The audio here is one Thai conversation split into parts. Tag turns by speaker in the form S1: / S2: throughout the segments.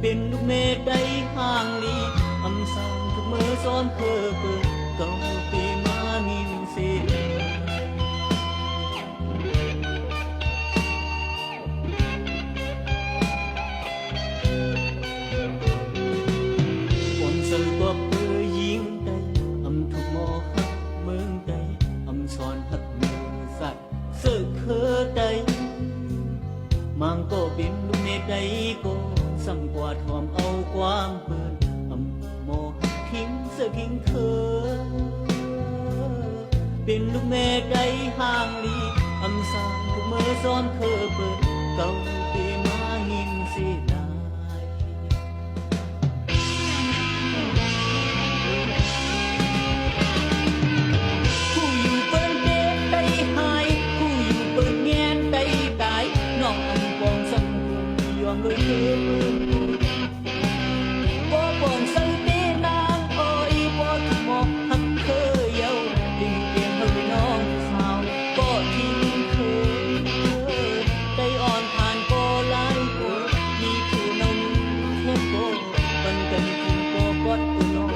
S1: เป็นลูกเมฆได้ห่างลีอำสางทุกมือซ้อนเพื่อเปิดเก่าปีมานินเสียวันเสือกว่าเพื่อยิงได้อำทุกหมอหักเมืองใดอำสอนหักมือสัตว์เสือเคอใดมังก็เป็นลูกเมฆได้ก็สั่งกวาดหอมเอาความเปิดอำหมอทิ้งเสือทิ้งเธอเป็นลูกเมฆได้ห่างลีอำสางทุกมือซ้อนเธอเปิดเก่าปีมาหินเสียดายผู้อยู่เปิ้นเด็กได้หายผู้อยู่เปิ้นแงนได้ตายน้องอันปองสังยอมเลยเธอบ่ปองสังเตนางอ้อยบ่ทุกหมอกหักเคยเยาดิ่งเตียงเฮาน้องสาวก็ทิ้งเธอได้อ่อนผ่านก็หลายก็มีผู้นำแค่ก็ปันกันกินก็กอดตัวน้อง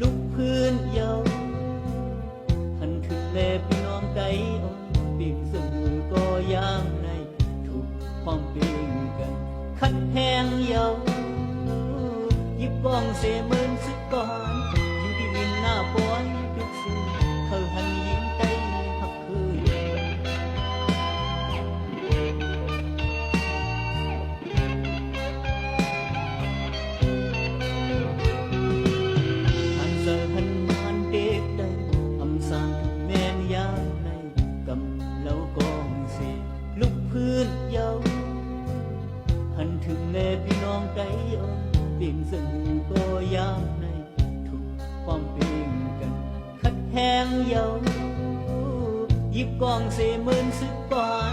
S1: ลูกพื้นเยาหันถึงแลพี่น้องไก่อ่อนปีกเสมอก็ยามในถูกความเปลี่ยนกันคัดแหงเยายิบกองเสมือนสึกก่อนยิงที่วินหน้าปอยทุกสิ่งเขาหันยิงไก่หักคืนลูกพื้นเยาหันถึงแลพี่น้องไก่อ่อนเปลี่ยนเสมอก็ยามในทุกความเปลี่ยนกันคัดแหงเยายิบกองเสมือนสึกก่อน